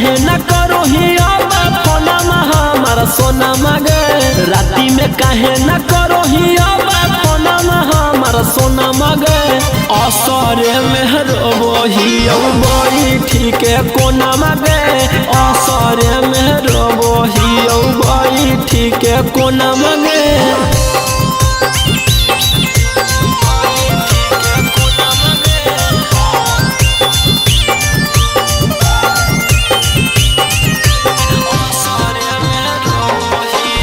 काहे न करो ही अब फोना हमारा सोना मगे। राती में काहे न करो ही अब फोना हमारा सोना मगे। असरे में रोबही बड़ी ठीक कोना मगे। असरे में रोबही बड़ी ठीक कोना मगे। असरे में रोबही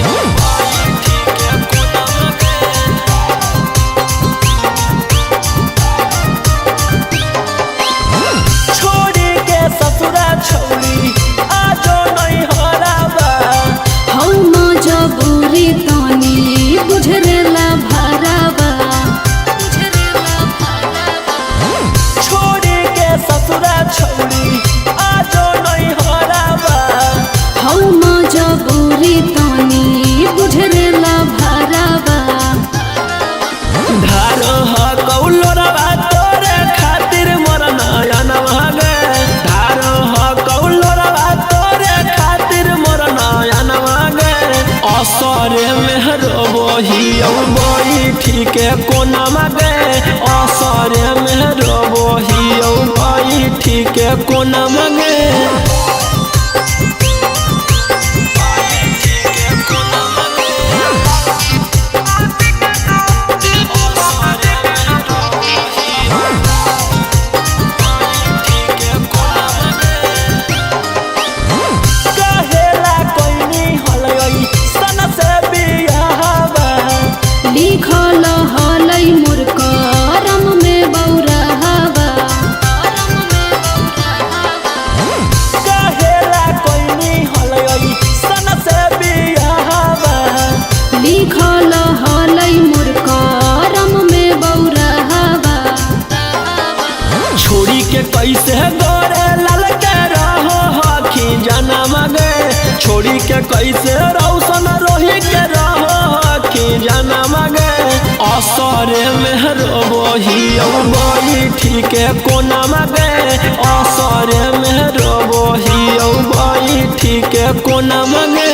बड़ी ठीक कोना मगे। असरे में रोबही बड़ी ठीक कोना मगे। कैसे गोरे लल के रहो हखी जाना मगे। छोड़ी के कैसे रौशन रोही के रहो हखी जाना मगे। असरे में रोबही बड़ी ठीक कोना मगे। असरे में रोबही बड़ी ठीक कोना मगे।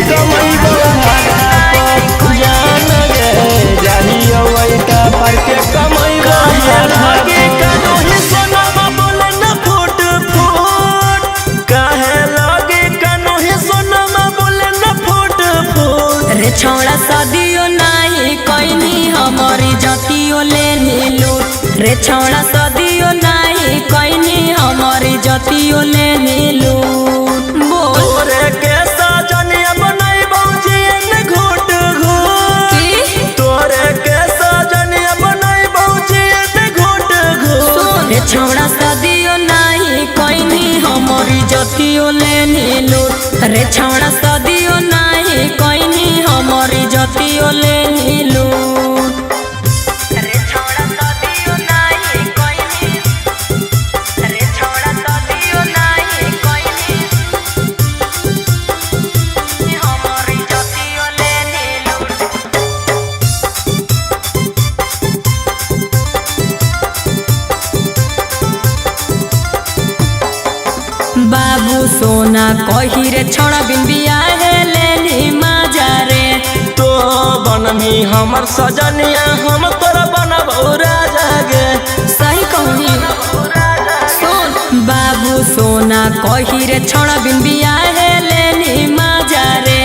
कमाई जान गे जाहियो वैता पर के कमाई लागे कनोही सोनमा बोले न फुट फुट काहे लागे कनोही सोनमा बोले न फुट फुट रे छौड़ा सदियो नहीं कोइनी हमारी जतियो लेनी लूट रे छौड़ा सदियो नहीं कोइनी हमारी जतियो लेनी लूट तोरे के सजनिया बनाई बौजी ने घुट घुट तोरे के सजनिया बनाई बौजी ने घुट घुट रे छौड़ा सदियो नहीं कोइनी हमारी जतियो लेनी लूट रे छौड़ा सदियो नहीं कोइनी हमारी जतियो लेनी लूट रे छौड़ा सदियो नहीं कोइनी रे छौड़ा सदियो नहीं कोइनी हमारी जतियो लेनी लूट बाबू सोना कही रे छोड़ा बिन बियाहे लेनी माजा रे तो बनमी हमर सजनिया हम तोरा बनबौ राजा गे सही कहनी सुन बाबू सोना कही रे छोड़ा बिन बियाहे लेनी माजा रे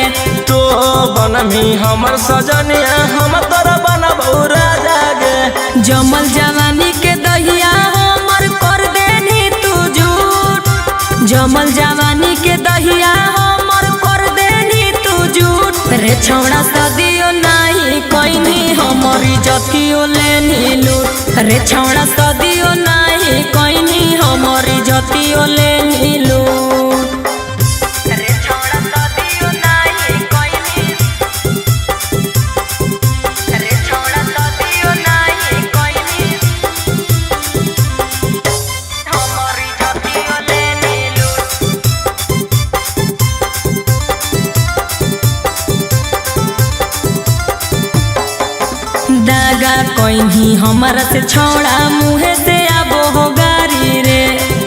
तो बनमी हमर सजनिया हम तोरा बनबौ राजा गे जमल जवानी के दहिया हमर कर देनी तू झूठ जमल जवानी के दहिया हमर कर देनी तू झूठ रे छौड़ा सदियो नहीं कोइनी हमारी जतियो लेनी लूट रे छौड़ा सदियो नहीं कोइनी हमारी जतियो लेनी लूट रे छौड़ा सदियो नहीं कोइनी रे छौड़ा सदियो नहीं कोइनी हमारी जतियो लेनी लूट दागा कोइनी हमारा से छौड़ा मुहे से आबो हो गारी रे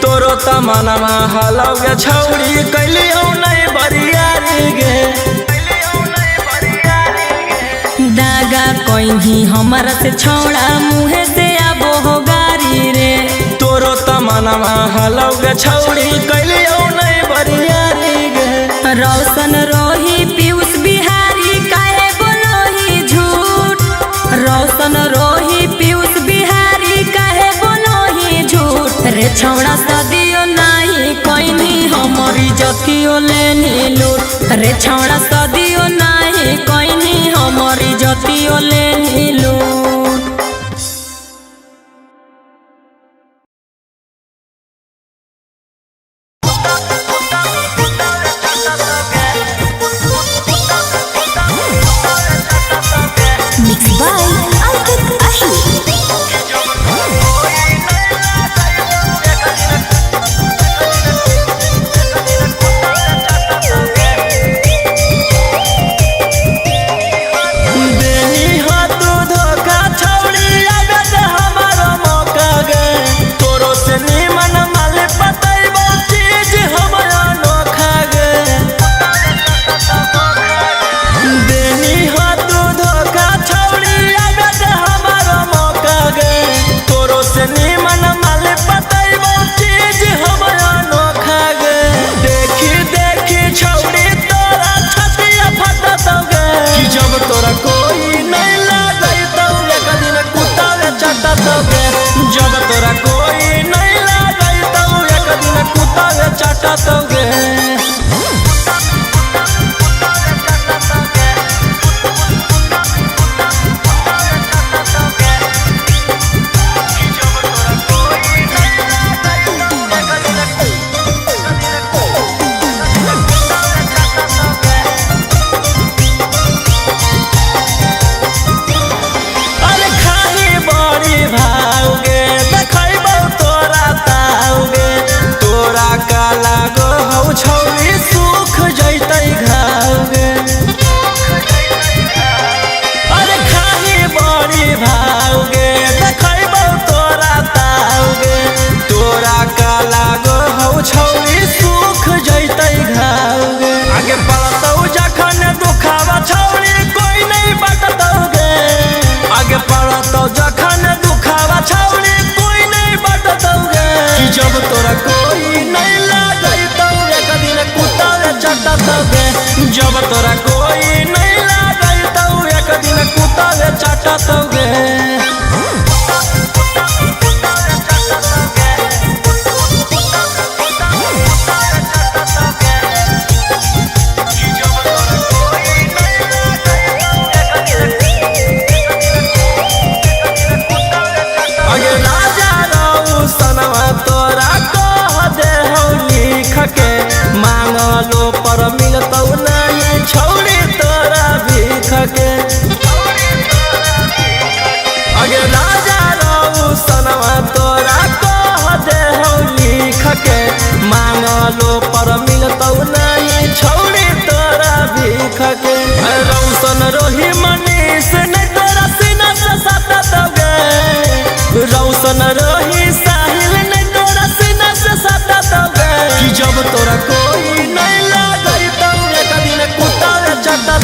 तोरो तमनमा हलौगे छौड़ी कैलियो नहीं बरियारी गे दागा कोइनी हमारा से छौड़ा मुहे से आबो हो गारी रे तोरो तमनमा हलौगे छौड़ी कैलियो नहीं बरियारी गे रोशन रोही पीयूष बिहारी काहे बोलोही झूठ रोशन रोही पीयूष बिहारी काहे बोलोही झूठ रे छौड़ा सदियो नहीं कोइनी हमारी जतियो लेनी लूट रे छौड़ा सदियो नहीं कोइनी हमारी जतियो लेनी लूट Mixed by Alkat Ahi. देनी हाथ धोखा छौड़ी आगे दे हमारो मौका गे तोरो से निमन माले पतैबो चीज हमरा नोखा गे देनी हाथ धोखा छौड़ी आगे दे हमारो मौका गे तोरो से निमन माले पतैबो चीज हमरा नोखा गे देखी देखी छौड़ी तोरा छतिया फटत गे कि जब तोरा कोई नहीं लागई तो एक दिन कुत्ता चटत गे जब तोरा कोई नहीं लागई तो एक दिन कुत्ता चटत गे अरे खाली बड़ी भावगे देखैबौ तोरा ताउगे तोरा का लागो हौ छौ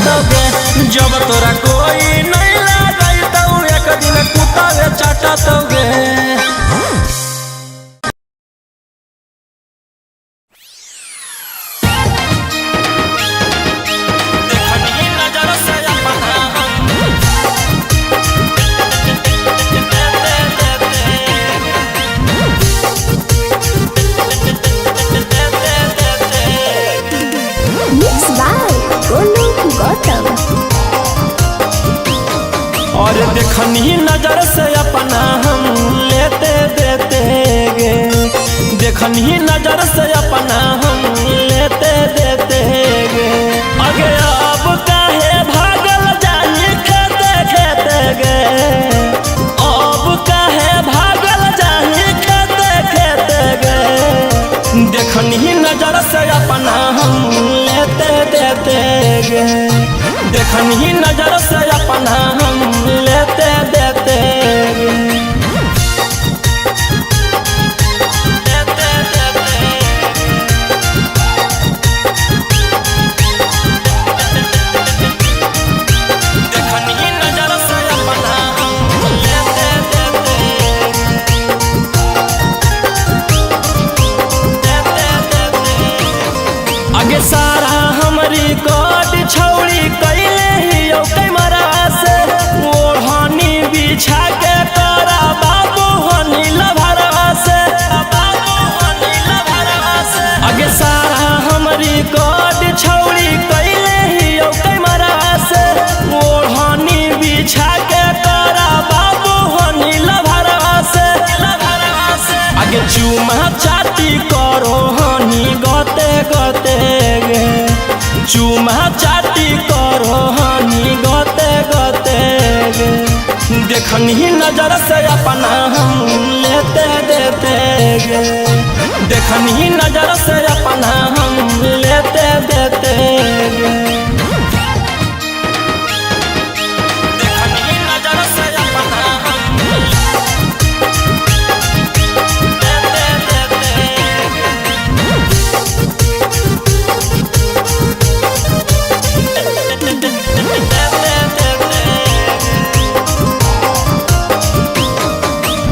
दोगे जब तोरा कोई नहीं लगाई तो एक दिन कुत्ता चाटा दोगे। और देखनी नजर से अपना हम लेते देते गे, देखनी नजर से अपना हम लेते देते गे। अगे अब काहे भागल जानी खेते खेते गे, अब काहे भागल जानी खेते खेते गे। देखनी नजर से अपना हम लेते देते गे, देखनी नजर से अपना हम लेते देते गे। देखनी नजर से अपना हम लेते देते आगे सारा हमरी कोट छौड़ी कैले ही कैमरा से ओढ़नी बिछा के तोरा बाबू हनी लभरवा से, बाबू हनी लभरवा से। आगे सारा हमरी कोट छौड़ी कैले ही कैमरा से ओढ़नी बिछा के तोरा बाबू हनी लभरवा से, लभरवा से। आगे चुमा चाटी करो हनी गते गते गे, चुमा चाटी करो हनी गते गते गे। देखनी नजर से अपना हम लेते देते गे, देखनी नजर से अपना हम लेते देते गे। देखनी नजर से अपना हम लेते देते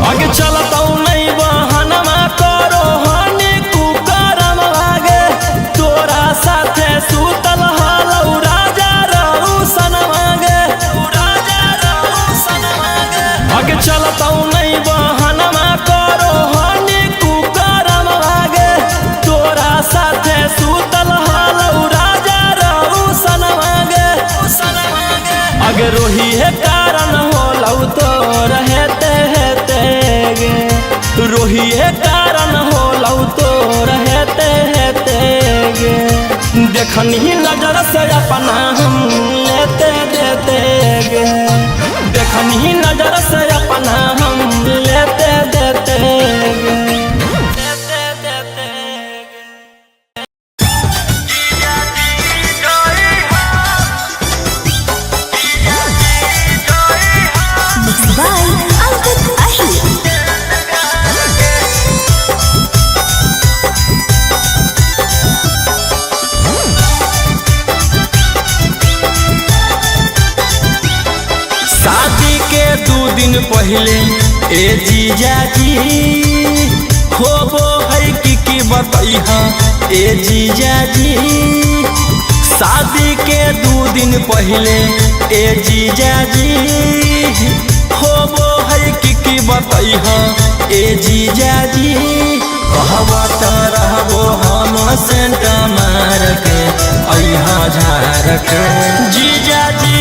आगे चलता नहीं बहनमा करो हनी कुकरम आगे तोरा साथे सुतल हलौ राजा रौसन मांगे, राजा रौसन मांगे। आगे चलता नहीं बहनमा करो हनी कुकरम आगे तोरा साथे सुतल हलौ राजा रौसन मांगे, रौसन मांगे। आगे रोही है कारण होलौ तो रहते रोहिए कारण होलौ तो रहते हेते गे। देखनी नजर से अपना हम लेते देते गे, देखनी नजर से अपना हम लेते देते गे। दिन पहले ए जीजाजी होबो है की बतैहा ए जीजाजी। शादी के 2 दिन पहले ए जीजाजी होबो है की बतैहा ए जीजाजी। कहबो त रहबो हम सेंट मार के अइहा झार के जीजाजी।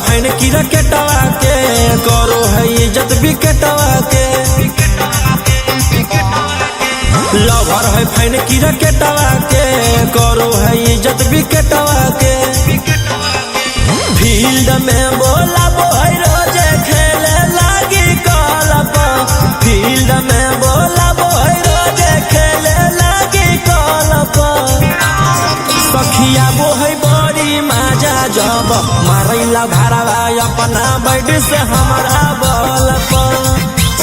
फैन की रकेटवा के करो है इज्जत विकेटवा के लवर है फैन की रकेटवा के करो है इज्जत विकेटवा के फील्ड में बोला बोई रोजे खेले लागी कलप फील्ड में बोला बोई रोजे खेले लागी कलप सखिया बोहै बड़ी मजा जब मारैला भारवा अपना बैठ से हमारा बल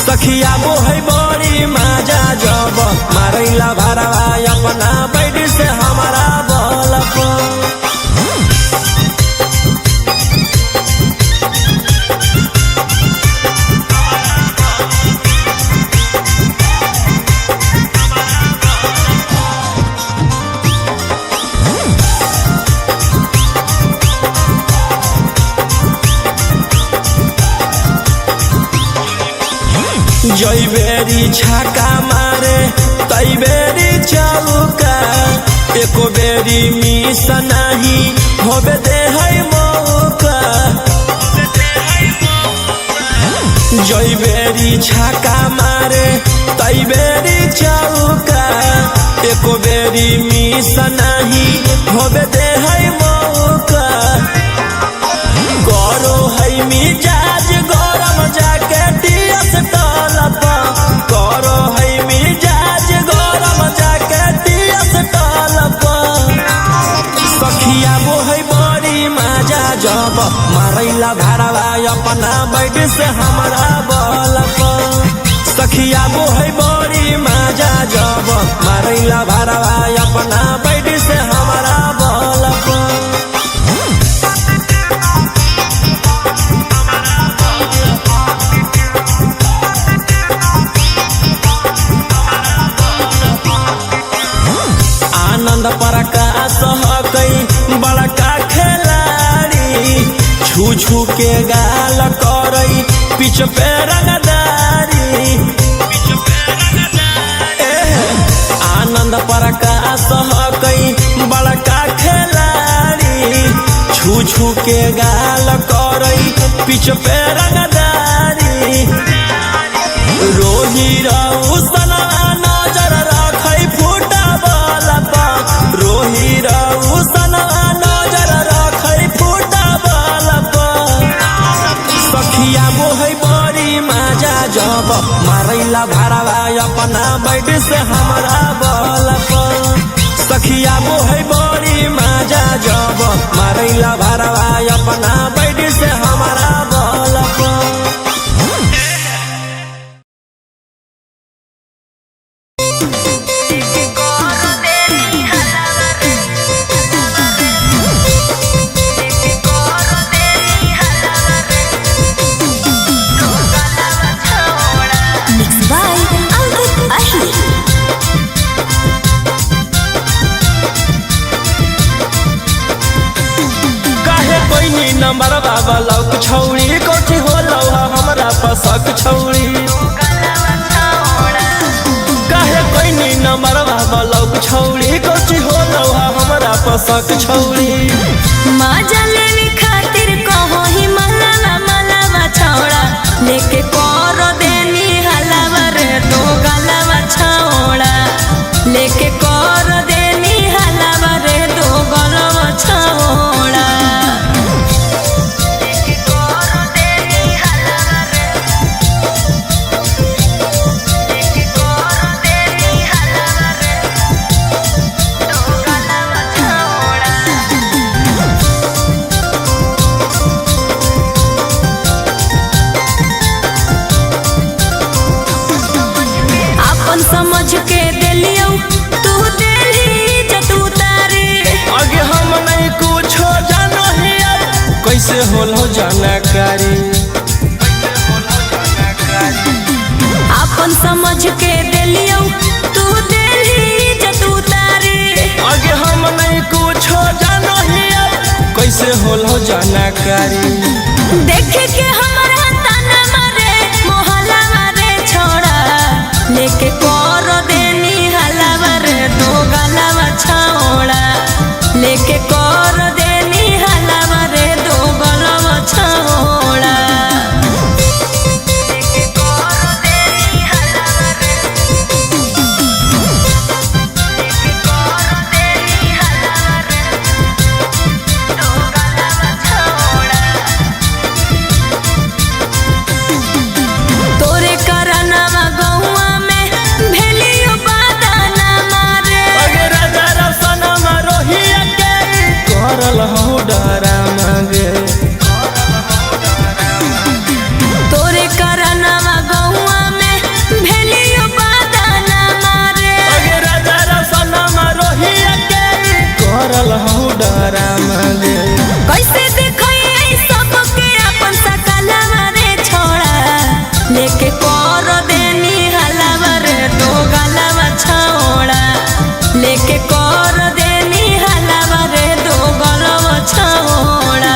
सखिया बोहै बड़ी मजा जब मारैला भारवा अपना बैठ से हमारा बल जई बेरी छाका मारे तई बेरी चौका एको बेरी मिस नहीं होबे दे है मौका जई बेरी छाका मारे तई बेरी चौका एको बेरी मिस नहीं होबे दे है मौका करो है मिजाज गरम जाके टीएस करो है मिजाज गरम जाके टीएस सखिया बोहै बड़ी मजा जब मारैला भारवा अपना बैठ से हमारा बल सखिया बोहै बड़ी मजा जब मारैला भारवा अपना बैठ से हमारा बल प्रकाश हकई बड़का खिलाड़ी छू छू के गाल करई पिछ पे रंगदारी आनंद प्रकाश हकई बड़का खिलाड़ी छू छू के गाल करई पिछ पे रंगदारी रोही रउसन नजर रखई फुटबॉल रोही रउसन नजर रखई फुटबॉल सखिया बोहै बड़ी मजा जब मारैला भारवा अपना बैठ से हमारा बल सखिया बोहै बड़ी मजा जब मारैला भारवा अपना बैठ से हमारा बल नंबर बाबा लौक छौड़ी कोठी हो लौहा हमरा पसक छौड़ी काहे कोई नी नंबर बाबा लौक छौड़ी कोठी हो लौहा हमरा पसक छौड़ी मजा लेने खातिर कहो ही मलावा मलावा छौड़ा लेके करो देनी हलावा रे तो गलावा छौड़ा लेके करो देनी हलावा रे तो गलावा छौड़ा समझ के दिलियो तू दिली जतू तारे आगे हम नहीं कुछ जानो हिया कैसे होलो जानकारी अपन समझ के दिलियो तू दिली जतू तारे आगे हम नहीं कुछ जानो हिया कैसे होलो जानकारी देखे के हमारा ताना मारे मोहल्ला मारे छोड़ा लेके कर देनी हलावा रे तो गलावा छौड़ा लेके कर देनी हलावा रे तो गलावा छौड़ा लेके कर देनी हलवा रे दो गलवा छौड़ा लेके कर देनी हलवा रे दो गलवा छौड़ा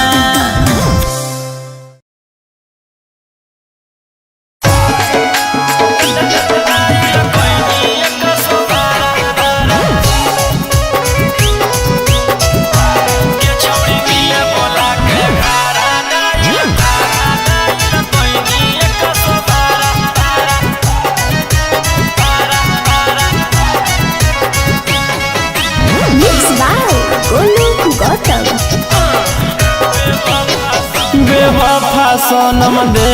बेवफा सनम दे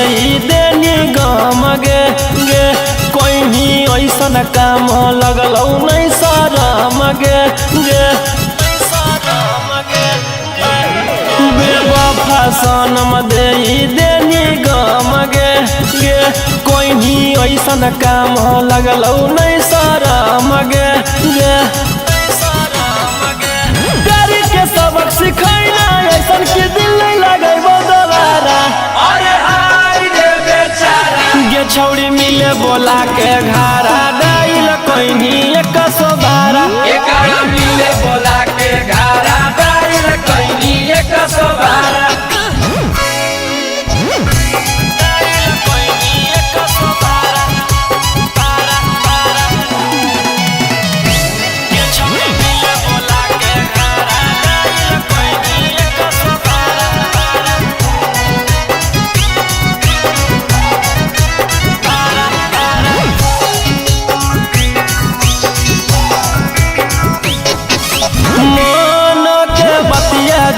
देनी गम गे गे कोई भी ऐसन काम लगलौ नहीं शरम गे गे बेवफा सनम दे देनी गम गे गे कोई भी ऐसन काम लगलौ नहीं शरम गे गे प्यार के सबक सिखैना ऐसन के दिल नहीं लगैबो दोबारा अरे हाय रे बेचारा गे छौड़ी मिले बोला के घारा डाइल कोइनी 112 एकरा मिले बोला के घारा डाइल कोइनी 112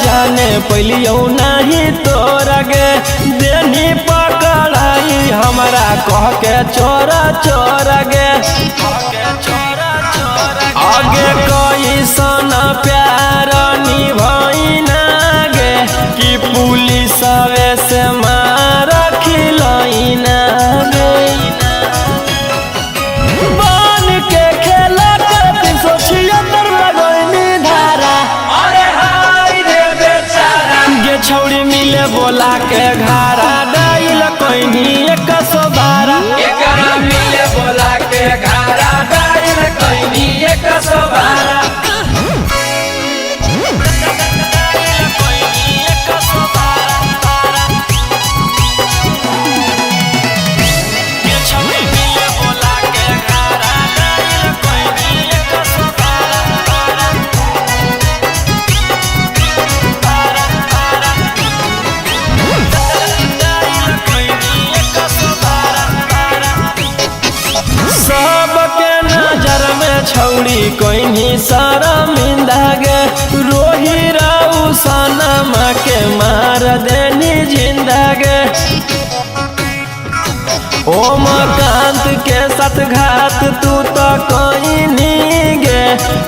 जाने पहलियो नहीं तोरा गे देनी पकड़ाई हमारा कह के चोरा चोरा गे आगे कोई सन प्यार निभाइना गे कि पुलिस से मार खिलैना गे बन के खेला कर 376 लगैनी धारा छौड़ी मिले बोला के घारा डाइल कोइनी 112 एकरा मिले बोला के घारा डाइल कोइनी 112 छौड़ी कोइनी शर्मिंदा गे रोही राउ सनम के मार देनी जिंदा गे ओमकांत के साथ घात तू तो कोइनी गे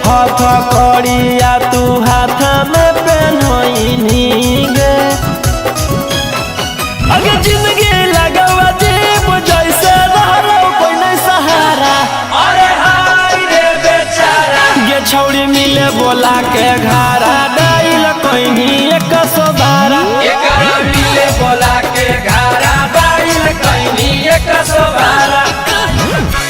हाथ कड़िया तू हाथ में पहनोइनी गे अगे जिंदगी लगवा जीव जैसे रहलो कोई नहीं सहारा छौड़ी मिले बोला के घारा डाइल कोइनी 112 एकरा मिले बोला के घारा डाइल कोइनी 112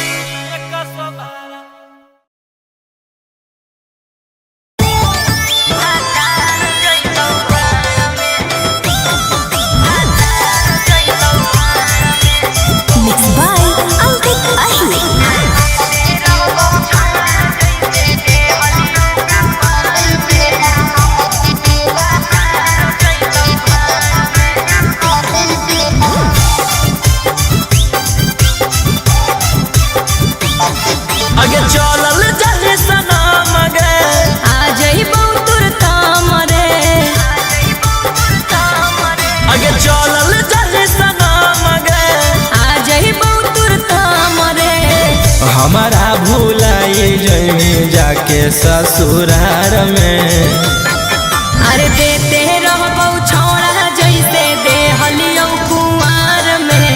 हमारा भूलाई जमी जाके ससुरार में अरे देते रहबौ छौड़ा जैसे देहलियौ कुंवार में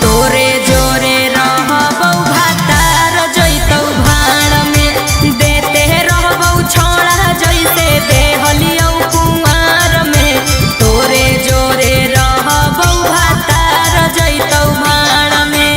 तोरे जोरे रहबौ भातार जैतौ भाड़ में देते रहबौ छौड़ा जैसे देहलियौ कुंवार में तोरे जोरे रहबौ भातार जैतौ भाड़ में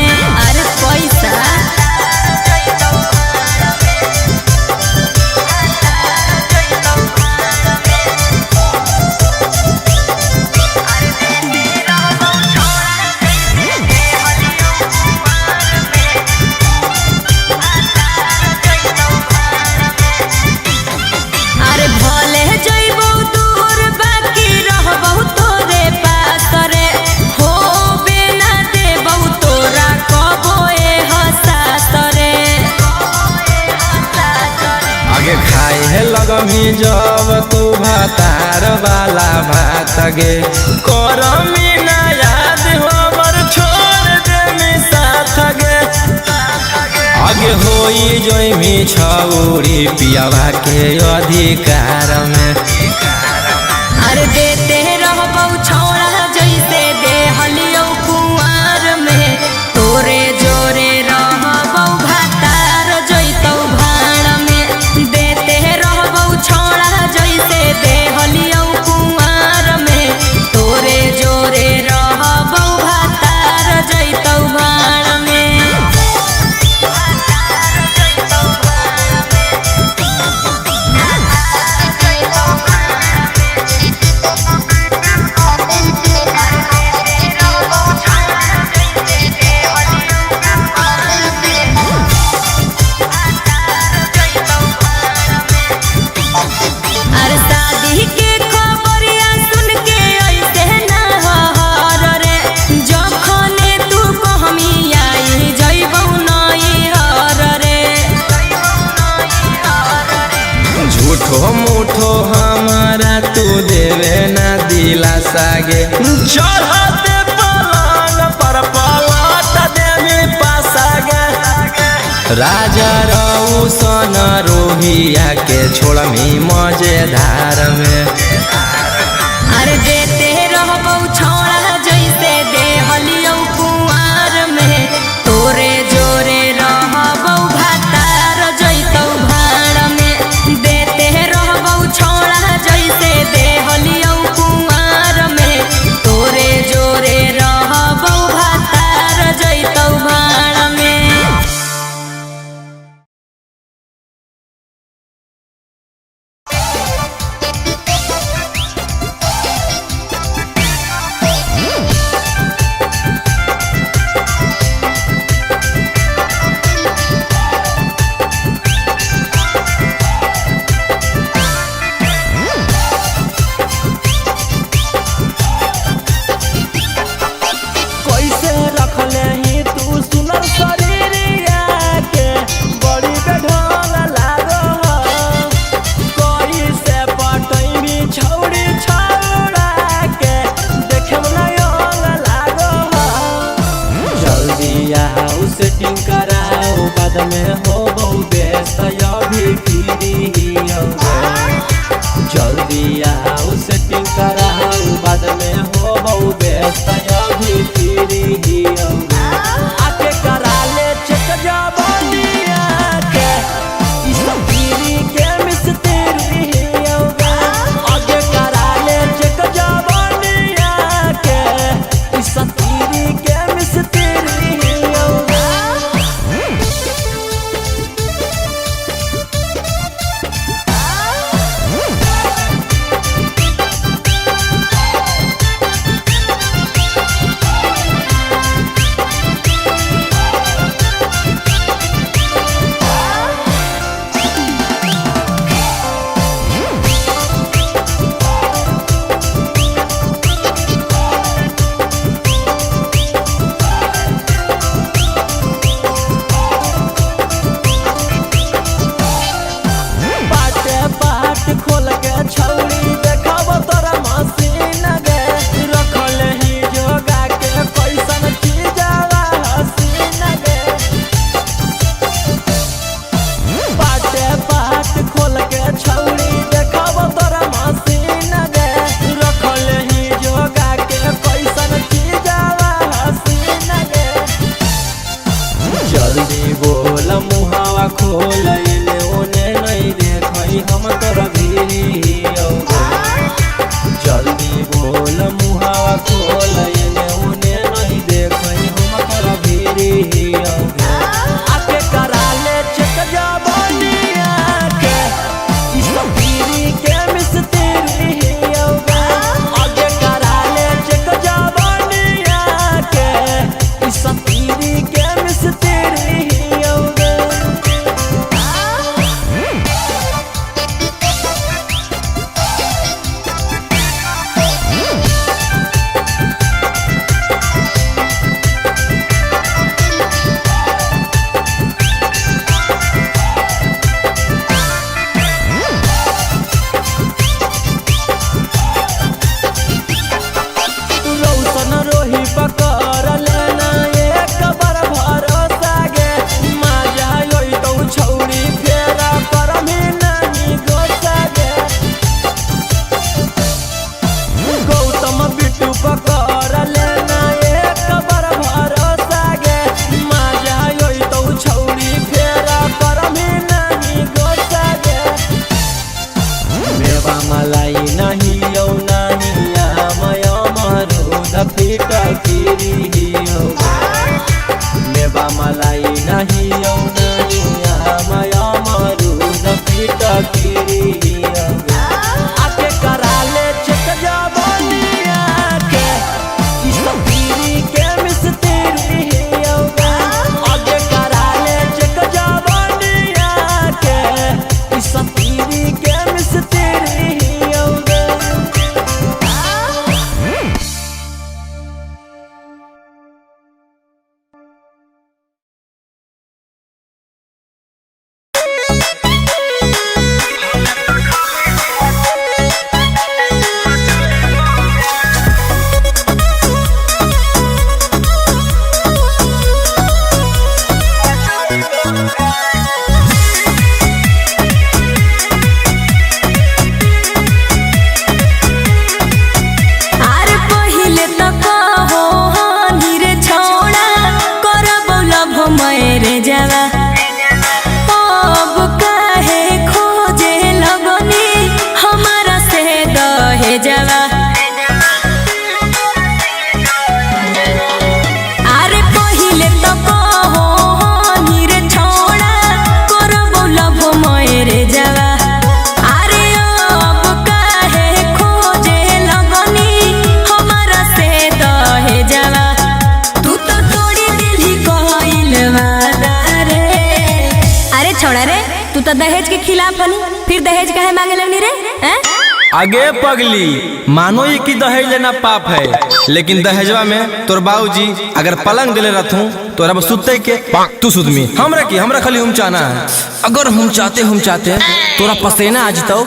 संगमी जब तू भातार वाला भात गे करमी ना याद हमर छोड़ देमी साथ गे आगे होई जोइमी छौरी पियावा के अधिकार में अरे देते रहबौ छौड़ा जैसे देहलियौ कुंवार में तोरे जोरे रहबौ भातार जैतौ भाड़ में देते रहबौ छौड़ा जैसे देहलियौ कुंवार में तोरे जोरे रहबौ भातार जैतौ भाड़ में झूठो मूठो हमारा तू देवे ना दिलासा गे चढ़ते पलंग पर पलट देवी पासा गे राजा रहू सन रोहिया के छोड़मी मजेदार में अरे देते रहबौ छौड़ा जैसे देहलियौ कुंवार में तोरे जोरे रहबौ भातार जैतौ भाड़ में देते रहबौ छौड़ा जैसे देहलियौ कुंवार में तोरे जोरे रहबौ भातार जैतौ भाड़ में कैसे रखले ही तू सुनर शरीरिया के बड़ी बेढंग लागो कैसे पटैबी छौड़ी छौड़ा के देखे में नयंग लागो जल्दी आओ सेटिंग कराओ बाद में हो बहु व्यस्त अभी फ्री जल्दी आओ सेटिंग कराओ बाद में हो बहु व्यस्त अभी फ्री आके करा ले चेक जवानिया के ई सब फ्री के मिस्त्री होगा आगे करा ले चेक जवानिया के ई सब फ्री के मिस्त्री होगा बाटे बाट खोल के छौड़ी देखाब तोरा मशीन गे रखल ही जोगा के कैसन चीजवा हसीन गे बाटे बाट खोल के छौड़ी देखाब तोरा मशीन गे रखल ही जोगा के कैसन चीजवा हसीन गे जल्दी बोल मुहावा खोल इने ओने नहीं देखई हम तोरा भीरी जल्दी बोल मुहावा खोल इने ओने नहीं देखई हम तोरा भीरी आके करा ले चेक जवानिया के ई सब भीरी के मिस्त्री होगा आगे करा ले चेक जवानिया के ई सब भीरी के मिस्त्री होगा मलाई नहीं औनरिया माया मारू न पीटा गिरी आके कराले चेक जवानिया के इस पीरी के मिस्त्री होगा आके कराले चेक जवानिया के इस पीरी के मिस्त्री होगा। तो दहेज के खिलाफ बनी फिर दहेज काहे मांगे लगनी रे हैं? आगे पगली मानो ये कि दहेज लेना पाप है, लेकिन दहेजवा में तोर बाबूजी अगर पलंग दिले रहूं तो रब सुते के तू सुत में हमरा खाली हम चाहना है। अगर हम चाहते तोरा पसेना आ जितो।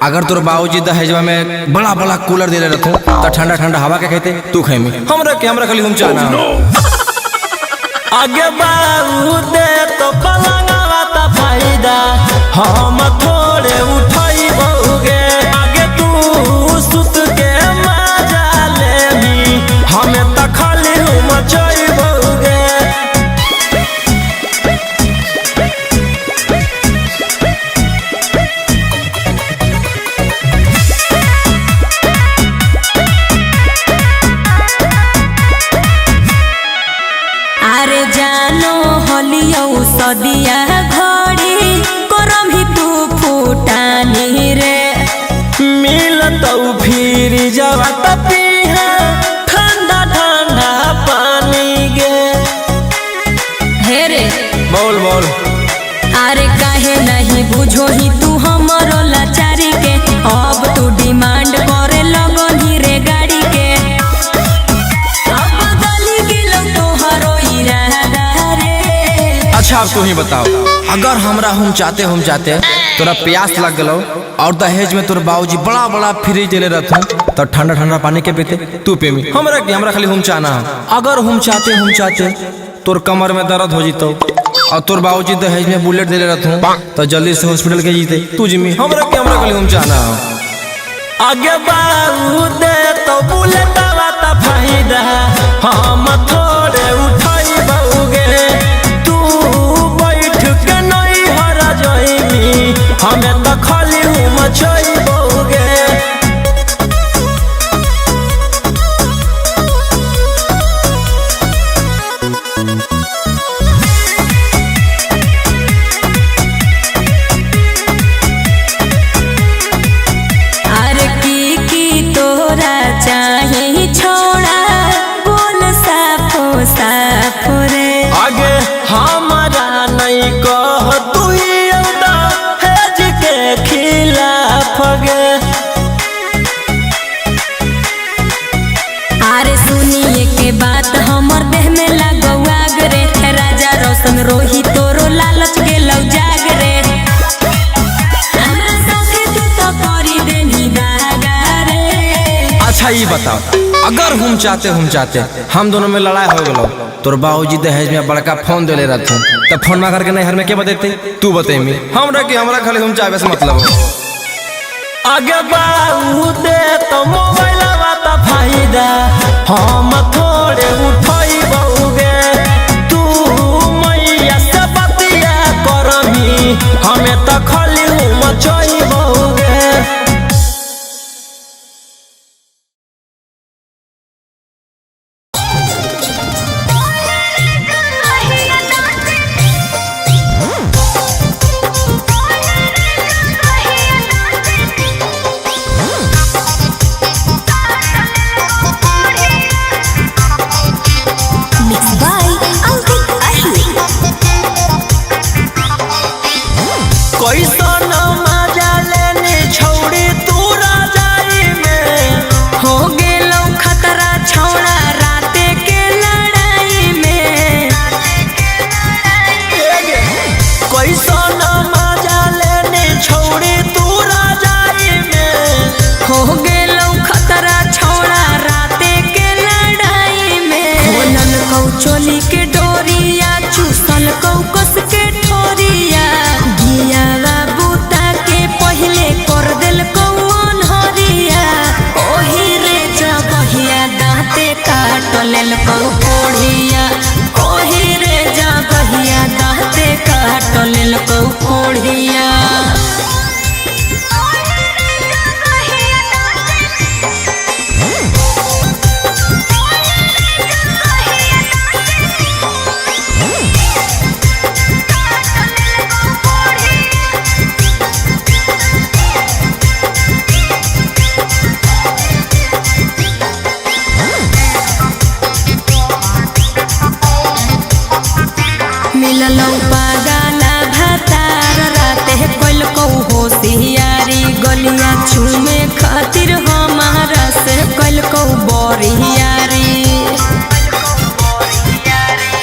अगर तोर बाबूजी दहेजवा में बड़ा बड़ा कूलर दिले रहूं तो ठंडा ठंडा हवा के कहते तू खेमी हमरा खाली हम चाहना आगे बाबू दे तो पलंगवा ता फायदा हम थोड़े उठाई बहुगे आगे तू सुत के मजा लेबी हमें त खाली मचाई बहुगे। अरे जानो हलियो सदिया घड़ी करम ही तू फूटानी रे मिलतौ फिर जवा पीहा ठंडा ठंडा पानी गे। हे रे बोल अरे काहे नहीं बुझो ही तू हमरो लाचारी के अब तू डिमांड करे लगनी रे गाड़ी के अब बदली गेलो तोहरो इरादा रे। अच्छा अब तू ही बताओ, अगर हमरा हम चाहते तोरा प्यास लग गलो और दहेज में तोर बाबूजी बड़ा बड़ा फ्रिज दिले रहथुन तो ठंडा ठंडा पानी के पीते तू पेमी हमरा खाली हम चाहना है। अगर हम चाहते तोर कमर में दर्द हो जीतो और तोर बाबूजी दहेज में बुलेट दिले रहथुन तो जल्दी से हॉस्पिटल के जीते तू जिमी हमरा खाली हम चाहना है। आगे बाबू दे तो बुलेट ता फायदा हम थोड़े उठाई बहुगे तू बैठ के नहीं हरा जाइमी हमें तो खाली मचाई बहुगे। अरे की तोरा चाहे छोड़ा बोल साफो रे आगे हमारा नहीं कह तू ही दहेज के खिलाफ गे। अरे सुनिए के बात हमर देह में लगौ आग रे राजा रोशन रोही तोरो लालच गेलौ जाग रे हमरा साथे तू तो करी देनी दागा रे। अच्छा ये बताओ, अगर हम चाहते हम दोनों में लड़ाई हो गलो तोर बाबूजी दहेज में बड़का फोन दिले रहथुन तो फोन में करके नहीं हर में के बतेते तू बतेमी हमरा खाली हम चाहबे से मतलब आगे बाबू दे तो मोबाइल ता फायदा हम थोड़े उठाई बहुगे तू मैया से बतिया करमी हमें तो खाली मचाई बहुगे। मिललौ पागला भातार राते कोइल को होशियारी गलिया छूमे खातिर हमारा से कोइल को बोरियारी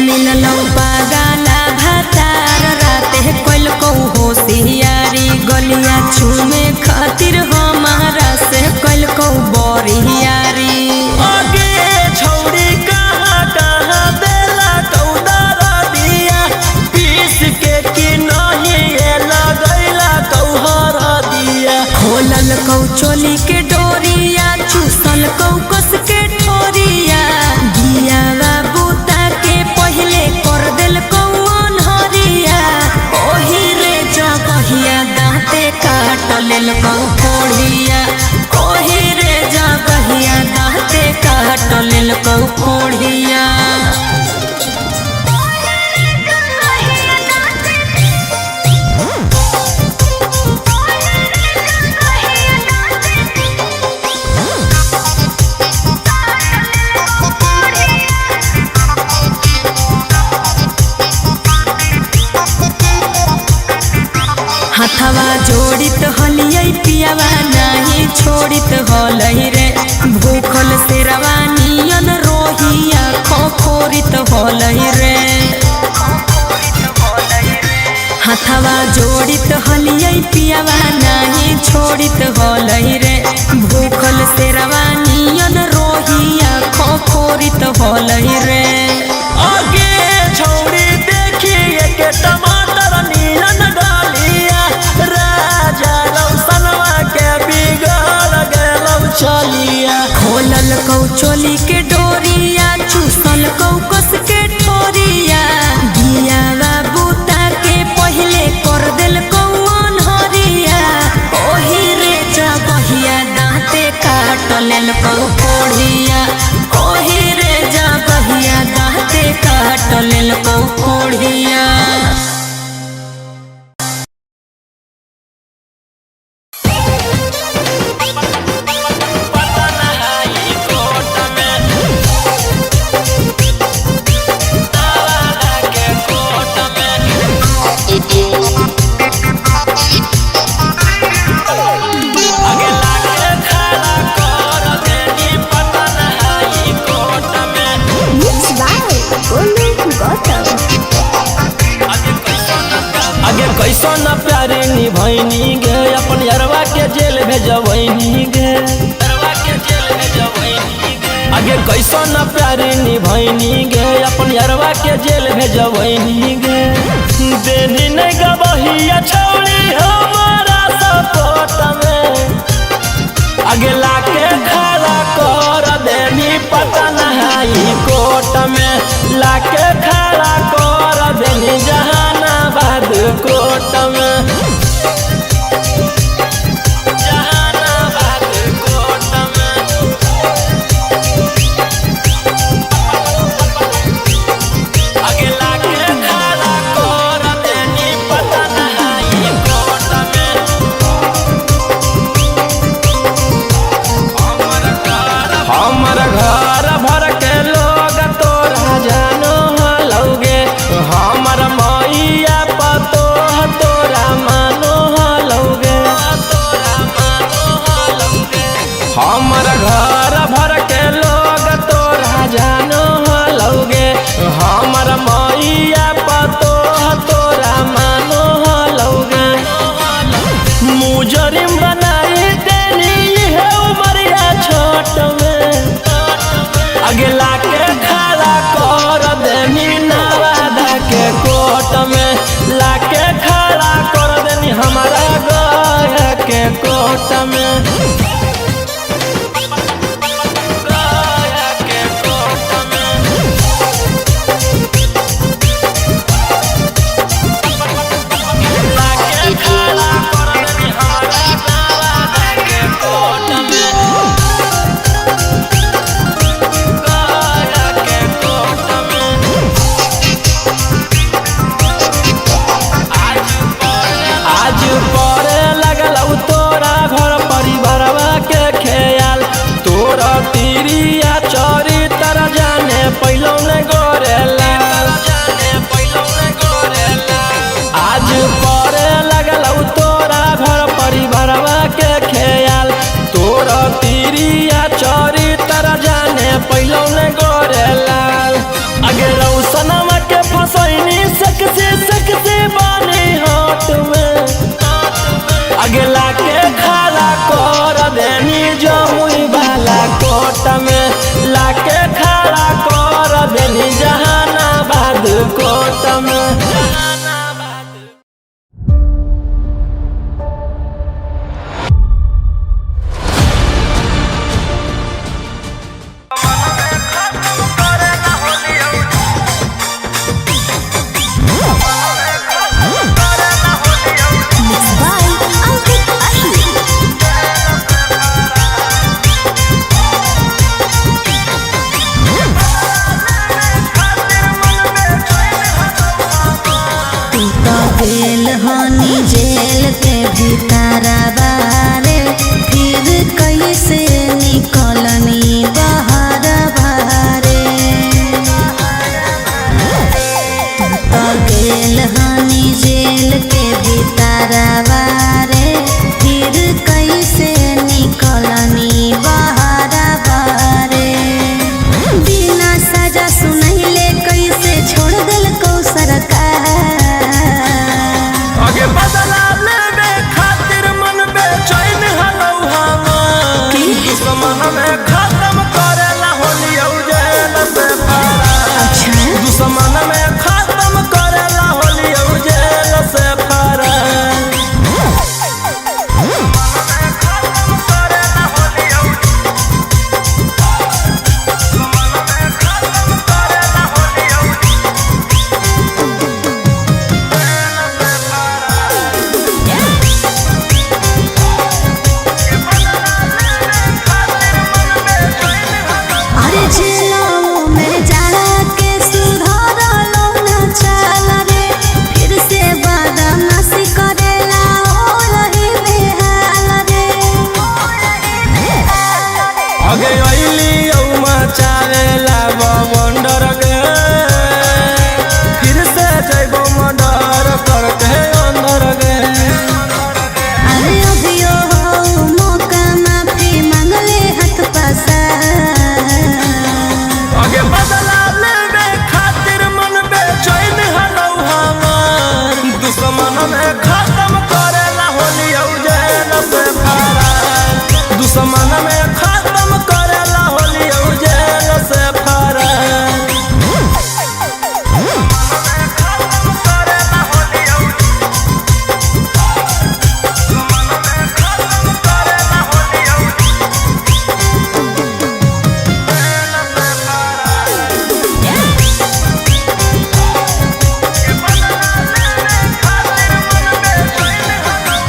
मिललौ पागला भातार राते कोइल को होशियारी गलिया छूमे खातिर हमारा से कोइल को बोरियारी आगे छौड़ी कहाँ कहाँ देला कौदारा दिया पीस के कि नहीं ये लगैला कौहरा दिया खोलल कौ चोली के डोरिया चूसल कौ कस के ठोरिया गियावा बूता के पहले कर दिल कौन हरिया ओही रे जगहिया दाँते काट लेल कौ कोढ़िया ओही रे जगहिया दाँते काट लेल कौ कोढ़िया हथवा जोड़ित हलियै पियावा नहीं छोड़ित हलै रे भूखल शेरवा नियन रोहिया खोखोरित हलै रे हथवा जोड़ित हलियै पियावा नहीं छोड़ित हलै रे भूखल शेरवा नियन रोहिया खोखोरित हलै रे आगे छौड़ी देखिए के टमाटर नियन डालिया राजा रौशनवा के बिगड़ गेलौ चलिया खोलल कौ चोली के डोरिया चूसल कौ कस के ठोरिया गियावा बूता के पहले कर दिल कौन हरिया ओही रे जगहिया दाँते काट लेल कौ कोढ़िया ओही रे जगहिया दाँते काट लेल कौ कोढ़िया Mixed by Golu Gautam. आगे कैसन प्यारे निभैनी गे अपन यरवा के जेल भेजबैनी गे आगे कैसन प्यारे निभैनी गे अपन यरवा के जेल भेजबैनी गे देनी नहीं गबहिया छौड़ी हमारा सपोर्ट में आगे लाके खड़ा कर देनी पटन हाई कोर्ट में लाके खड़ा कर देनी जहानाबाद कोर्ट में जहानाबाद कोर्ट में आगे लाके खड़ा कर देनी पटन हाई कोर्ट में हमर घर भर के लोग तोरा जानो हलौगे हमर मैया पतो तोरा मानो हलौगे हमर घर भर के लोग तोरा जानो हलौगे हमर मैया पतो तोरा मानो हलौगे मुजरिम बनाई देनी है उमरिया छोट में अगला के खड़ा कर देनी नवादा के कोर्ट में गेल हनी जेल के भीतर बारे, फिर कैसे निकलनी बाहर बारे। तो गेल हनी जेल के भीतर बारे, फिर कैसे निकलनी बाहर बारे। बिना सजा सुनैले कैसे छोड़ दिल को सरकार। आगे बदला लेवे खातिर मन बेचैन हलौ हमार। दुश्मन में खत्म करेला होली जेल से फरार। दुश्मन में खत्म करेला होली जेल से फरार। अरे जेलों में जाड़ा के सुधारलो न चल रे, फिर से बदमाशी करेला हो रही बेहाल रे। आगे अइली मचावेला बवंडर गे, फिर से जइबो मर्डर करके अंदर गे। अरे अभियो हो मौका माफी मांगले हाथ पसार। आगे बदला लेवे खातिर मन बेचैन हलौ हमार। दुश्मन में खत्म करेला होली जेल से फरार। दुश्मन में खत्म करेला होली जेल से फरार।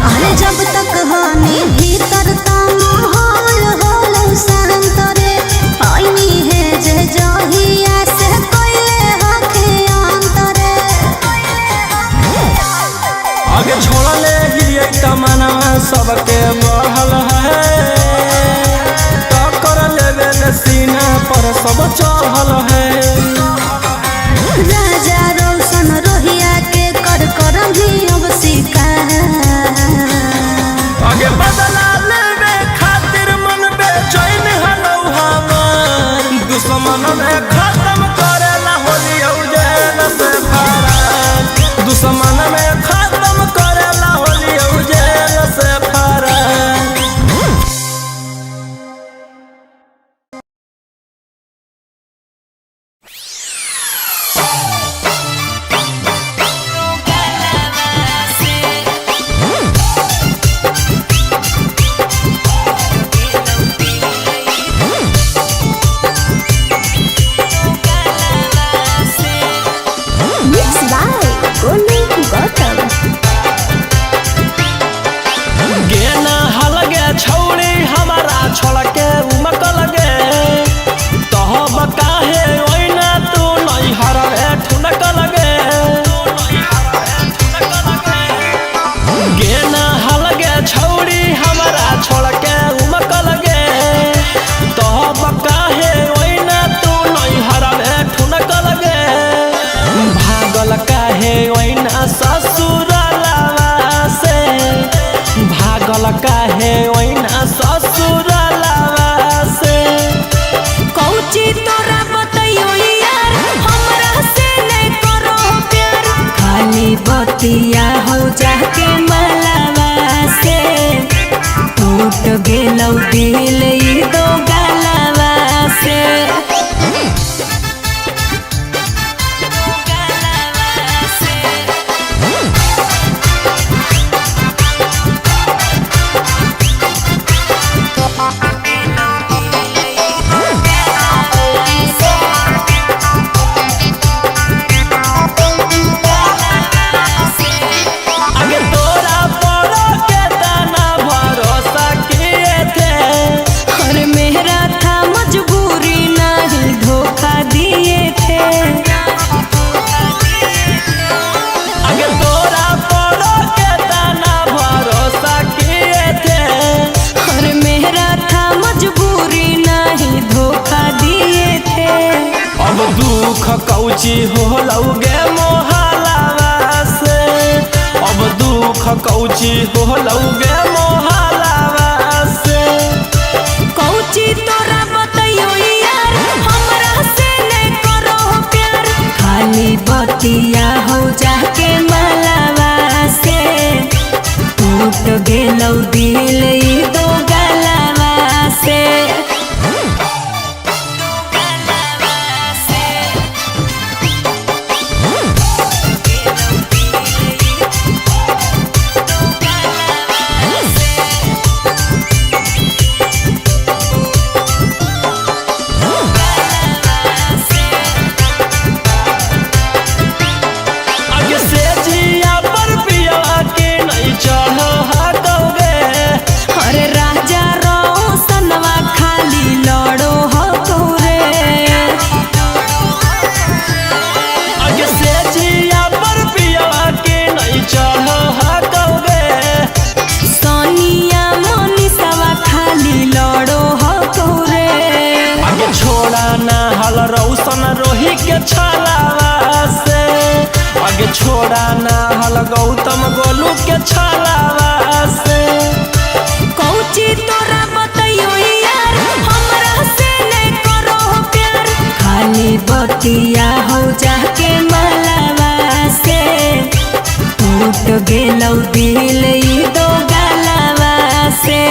अरे जब तक हनी भीतर त माहौल होलो शांत रे, आईनी है जे जहिया से कोइले हखे अंतरे। आगे छोड़ले ही तमना सबके बढ़ल है, टक्कर लेवे ले सीना पर सब चढ़ल है। राजा रोशन रोहिया के कर करम भी अब शिकार। आगे बदला लेवे खातिर मन बेचैन हलौ हमार। दुश्मन में खत्म करेला होली जेल से फरार। दुश्मन में खत्म करेला होली जेल से फरार। Mixed by Golu Gautam. गेना हलगे छौड़ी हमारा छोड़ के उमकल गे, तहब काहे ओइना तू नहीं हरवे ठुनकल गे। गेना हलगे छौड़ी हमारा छोड़ के उमकल गे, तहब काहे ओइना तू नहीं हरवे ठुनकल गे। भागल काहे ओइना ससुरालवा से, भागल काहे ओइना ससुरालवा से। कौची तोरा बतैयो यार, हमरा से नहीं करो प्यार। खाली बतिया हो जाके मलावा से, टूट गेलौ दिल ई दो गलवा से। आगे तोरा पड़ो के दाना भरोसा किए थे, कौची हो लौगे मोहलावा से, अब दुख कौची हो लौगे मोहलावा से। कौची तोरा बतैयो यार, हमरा से नहीं करो प्यार, खाली बतिया हो जाके मलावा से। टूट गेलौ दिल ई दो गलावा से। आगे से जिया पर पिया के नहीं चढ़ हटोगे। अरे राजा रोशनवा खाली लड़ो हो तोरे। आगे से जिया पर पिया के नहीं चढ़ हटोगे। सोनिया मोनिसवा खाली लड़ो हो तोरे। आगे छोड़ा ना हल रौशन रोही के छलावा से, आगे छोड़ा ना हल गौतम गोलू के छलावा से। कौची तोरा बतैयो यार, हमरा से नहीं करो प्यार, खाली बतिया हो जाके मलावा से। टूट गेलौ दिल ई दो गलावा से।